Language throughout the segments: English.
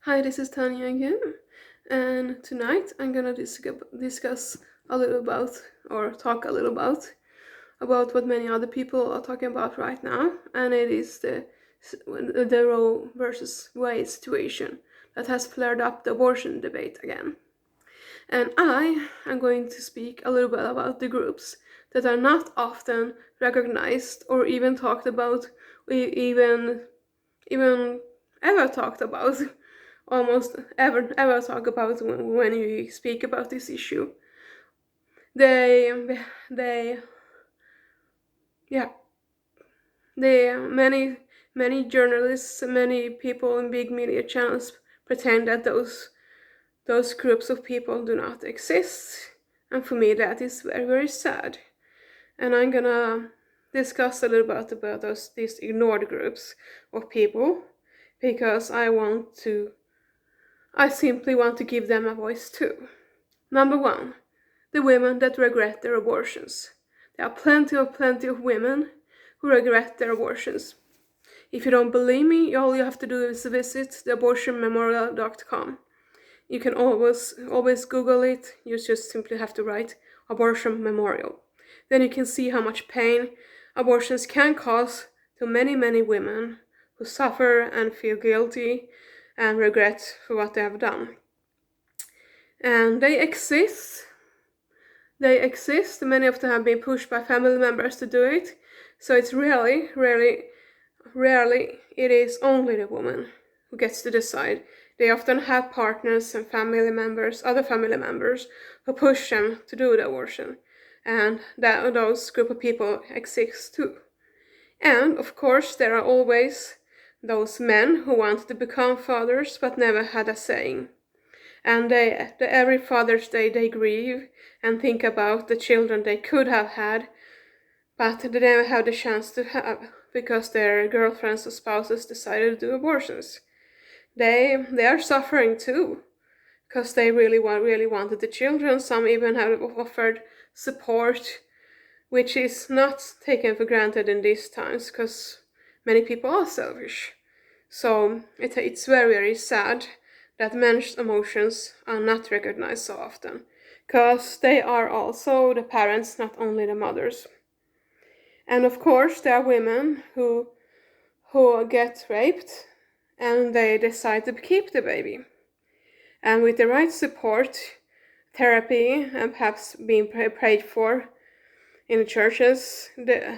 Hi, this is Tanya again, and tonight I'm gonna discuss a little about, or talk a little about what many other people are talking about right now, and it is the Roe versus Wade situation that has flared up the abortion debate again. And I am going to speak a little bit about the groups that are not often recognized or even talked about, even ever talked about, almost ever talk about when we speak about this issue. They they yeah they many journalists, many people in big media channels pretend that those groups of people do not exist, and for me that is very, very sad. And I'm gonna discuss a little bit about these ignored groups of people because I simply want to give them a voice too. Number one, the women that regret their abortions. There are plenty of women who regret their abortions. If you don't believe me, all you have to do is visit theabortionmemorial.com. You can always Google it. You just simply have to write abortion memorial. Then you can see how much pain abortions can cause to many women who suffer and feel guilty and regret for what they have done. And they exist. Many of them have been pushed by family members to do it. So it's rarely it is only the woman who gets to decide. They often have partners and other family members, who push them to do the abortion. And those group of people exist too. And of course, there are always those men who want to become fathers but never had a saying. And every Father's Day they grieve and think about the children they could have had, but they never have the chance to have because their girlfriends or spouses decided to do abortions. They are suffering too, because they really wanted the children. Some even have offered support, which is not taken for granted in these times, because many people are selfish. So it's very sad that men's emotions are not recognized so often, because they are also the parents, not only the mothers. And of course, there are women who get raped and they decide to keep the baby. And with the right support, therapy, and perhaps being prayed for in the churches,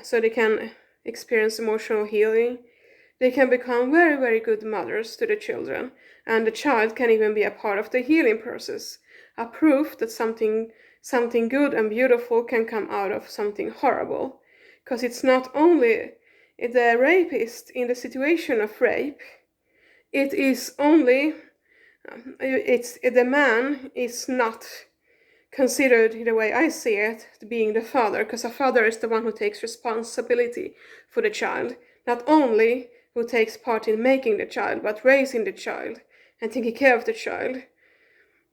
so they can experience emotional healing, they can become very good mothers to the children, and the child can even be a part of the healing process, a proof that something good and beautiful can come out of something horrible. Because it's not only the rapist in the situation of rape, it is only the man is not considered, the way I see it, being the father, because a father is the one who takes responsibility for the child, not only who takes part in making the child, but raising the child and taking care of the child.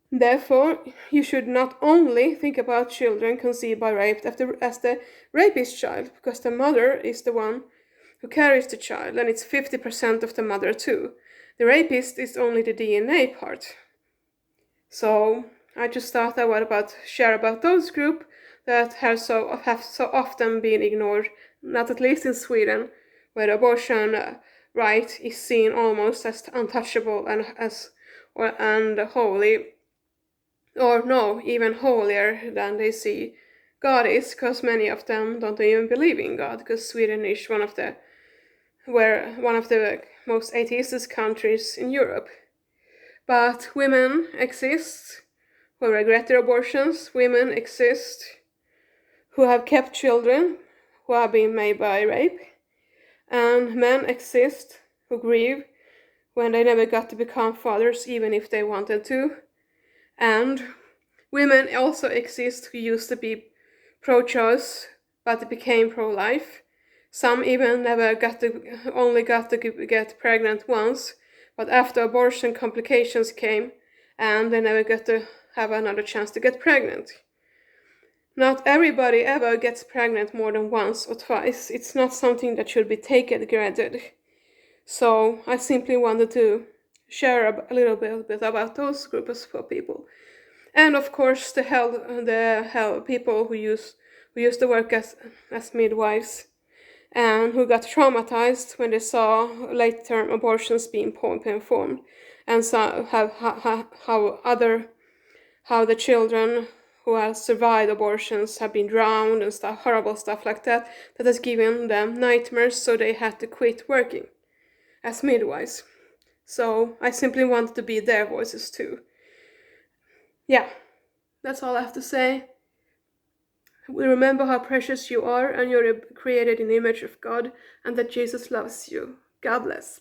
Therefore, you should not only think about children conceived by rape as the rapist child, because the mother is the one who carries the child, and it's 50% of the mother too. The rapist is only the DNA part. So I just thought I would share about those group that have so often been ignored, not at least in Sweden, where abortion right is seen almost as untouchable and holy, or no, even holier than they see God is, because many of them don't even believe in God, because Sweden is one of the most atheistic countries in Europe. But women exist who regret their abortions. Women exist who have kept children who have been made by rape. And men exist who grieve when they never got to become fathers, even if they wanted to. And women also exist who used to be pro-choice but became pro-life. Some even only got to get pregnant once, but after abortion complications came and they never got to have another chance to get pregnant. Not everybody ever gets pregnant more than once or twice. It's not something that should be taken granted. So I simply wanted to share a little bit about those groups of people. And of course the health people who used to work as midwives, and who got traumatized when they saw late-term abortions being performed, and saw how the children who have survived abortions have been drowned and stuff, horrible stuff like that, that has given them nightmares, so they had to quit working as midwives. So I simply wanted to be their voices too. Yeah, that's all I have to say. We remember how precious you are, and you're created in the image of God, and that Jesus loves you. God bless.